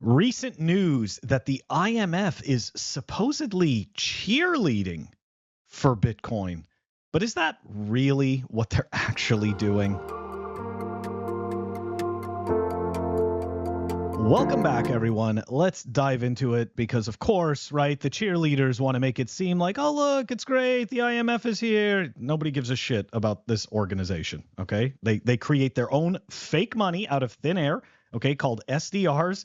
Recent news that the IMF is supposedly cheerleading for Bitcoin. But is that really what they're actually doing? Welcome back, everyone. Let's dive into it because, of course, right, the cheerleaders want to make it seem like, oh, look, it's great. The IMF is here. Nobody gives a shit about this organization, okay? They create their own fake money out of thin air, okay, called SDRs.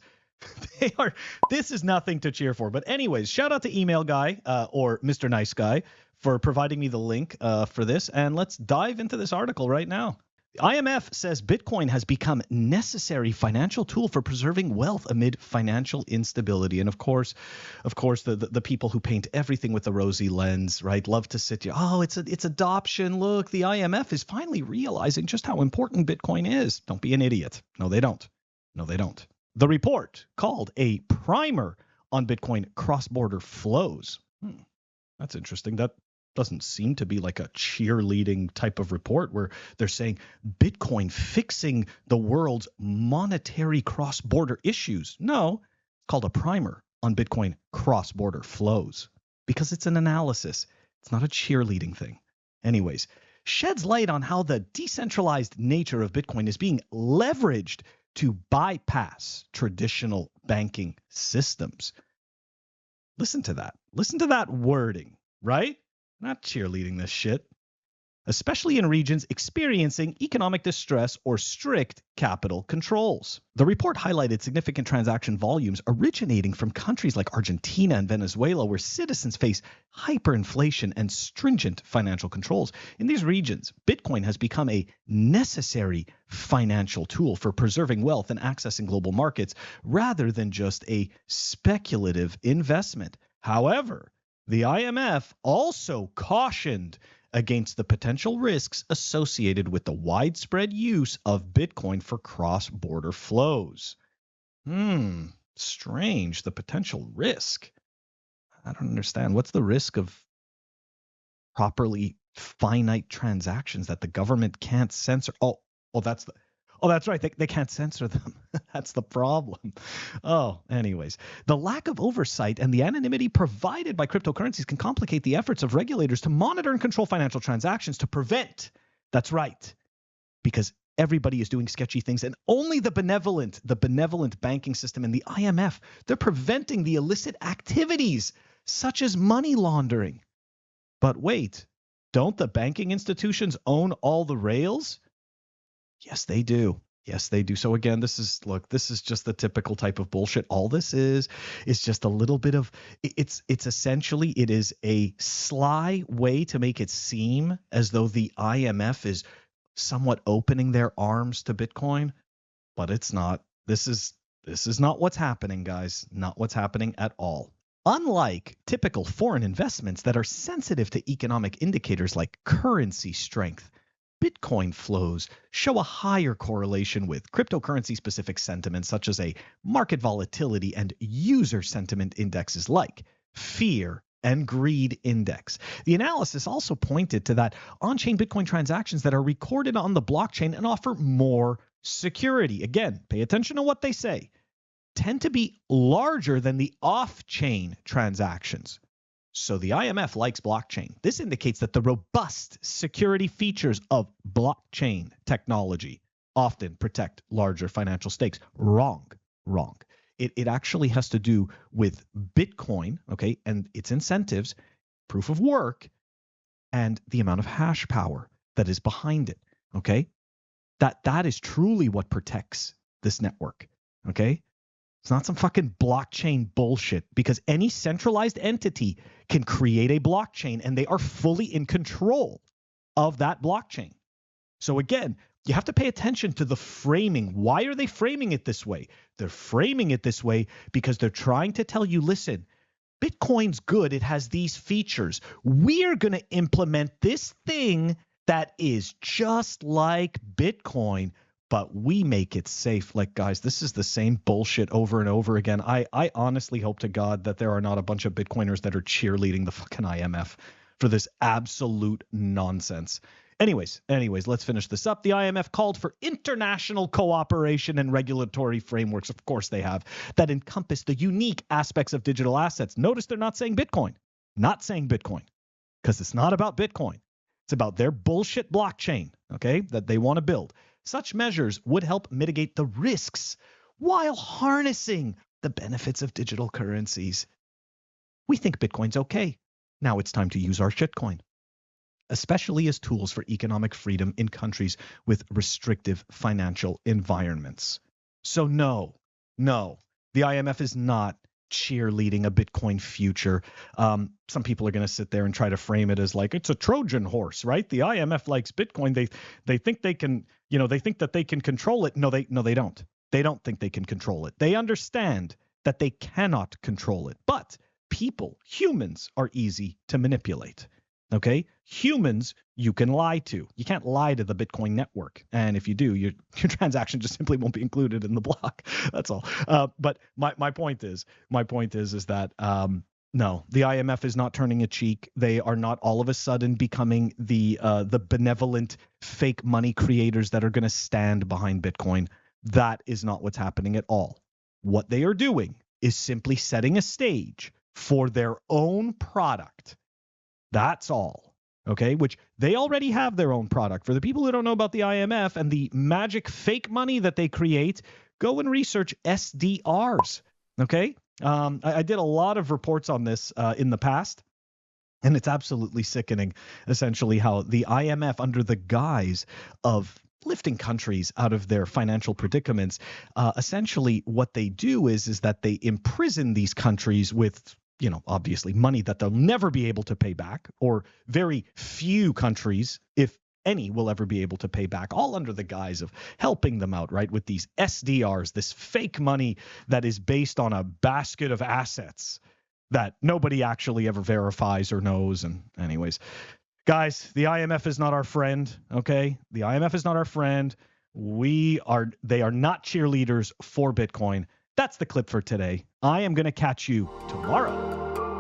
This is nothing to cheer for. But anyways, shout out to Email Guy or Mr. Nice Guy for providing me the link for this. And let's dive into this article right now. The IMF says Bitcoin has become necessary financial tool for preserving wealth amid financial instability. And of course, the people who paint everything with a rosy lens, right, love to sit here. Oh, it's adoption. Look, the IMF is finally realizing just how important Bitcoin is. Don't be an idiot. No, they don't. No, they don't. The report, called a primer on Bitcoin cross-border flows. That's interesting. That doesn't seem to be like a cheerleading type of report where they're saying Bitcoin fixing the world's monetary cross-border issues. No, it's called a primer on Bitcoin cross-border flows because it's an analysis. It's not a cheerleading thing. Anyways, sheds light on how the decentralized nature of Bitcoin is being leveraged to bypass traditional banking systems. Listen to that. Listen to that wording, right? Not cheerleading this shit. Especially in regions experiencing economic distress or strict capital controls. The report highlighted significant transaction volumes originating from countries like Argentina and Venezuela, where citizens face hyperinflation and stringent financial controls. In these regions, Bitcoin has become a necessary financial tool for preserving wealth and accessing global markets rather than just a speculative investment. However, the IMF also cautioned against the potential risks associated with the widespread use of Bitcoin for cross-border flows. Strange, the potential risk. I don't understand. What's the risk of properly finite transactions that the government can't censor? That's right. They can't censor them. That's the problem. Anyways, the lack of oversight and the anonymity provided by cryptocurrencies can complicate the efforts of regulators to monitor and control financial transactions to prevent. That's right. Because everybody is doing sketchy things, and only the benevolent banking system and the IMF, they're preventing the illicit activities such as money laundering. But wait, don't the banking institutions own all the rails? Yes, they do. Yes, they do. So again, this is just the typical type of bullshit. All this is just a little bit of it's essentially it is a sly way to make it seem as though the IMF is somewhat opening their arms to Bitcoin, but it's not. This is not what's happening, guys. Not what's happening at all. Unlike typical foreign investments that are sensitive to economic indicators like currency strength, Bitcoin flows show a higher correlation with cryptocurrency-specific sentiments such as a market volatility and user sentiment indexes like fear and greed index. The analysis also pointed to that on-chain Bitcoin transactions that are recorded on the blockchain and offer more security. Again, pay attention to what they say. Tend to be larger than the off-chain transactions. So the IMF likes blockchain. This indicates that the robust security features of blockchain technology often protect larger financial stakes. Wrong. It actually has to do with Bitcoin, okay, and its incentives, proof of work, and the amount of hash power that is behind it, okay? That is truly what protects this network, okay? It's not some fucking blockchain bullshit, because any centralized entity can create a blockchain and they are fully in control of that blockchain. So again, you have to pay attention to the framing. Why are they framing it this way? They're framing it this way because they're trying to tell you, listen, Bitcoin's good. It has these features. We're going to implement this thing that is just like Bitcoin, but we make it safe. Like, guys, this is the same bullshit over and over again. I honestly hope to God that there are not a bunch of Bitcoiners that are cheerleading the fucking IMF for this absolute nonsense. Anyways, let's finish this up. The IMF called for international cooperation and regulatory frameworks, of course they have, that encompass the unique aspects of digital assets. Notice they're not saying Bitcoin. Not saying Bitcoin, because it's not about Bitcoin. It's about their bullshit blockchain, okay, that they want to build. Such measures would help mitigate the risks while harnessing the benefits of digital currencies. We think Bitcoin's okay. Now it's time to use our shitcoin, especially as tools for economic freedom in countries with restrictive financial environments. So no, the IMF is not cheerleading a Bitcoin future. Some people are going to sit there and try to frame it as like it's a Trojan horse, right? The IMF likes Bitcoin. They think they can, they think that they can control it. No, they don't. They don't think they can control it. They understand that they cannot control it. But humans are easy to manipulate. Okay, humans you can lie to. You can't lie to the Bitcoin network, and if you do, your transaction just simply won't be included in the block. That's all. But my point is that no, the IMF is not turning a cheek. They are not all of a sudden becoming the benevolent fake money creators that are going to stand behind Bitcoin. That is not what's happening at all. What they are doing is simply setting a stage for their own product. That's all, okay, which they already have their own product. For the people who don't know about the IMF and the magic fake money that they create, go and research SDRs, okay? I did a lot of reports on this in the past, and it's absolutely sickening, essentially, how the IMF, under the guise of lifting countries out of their financial predicaments, essentially what they do is that they imprison these countries with obviously money that they'll never be able to pay back, or very few countries, if any, will ever be able to pay back, all under the guise of helping them out, right, with these SDRs, this fake money that is based on a basket of assets that nobody actually ever verifies or knows. And anyways, guys, the IMF is not our friend, okay? The IMF is not our friend. They are not cheerleaders for Bitcoin. That's the clip for today. I am going to catch you tomorrow.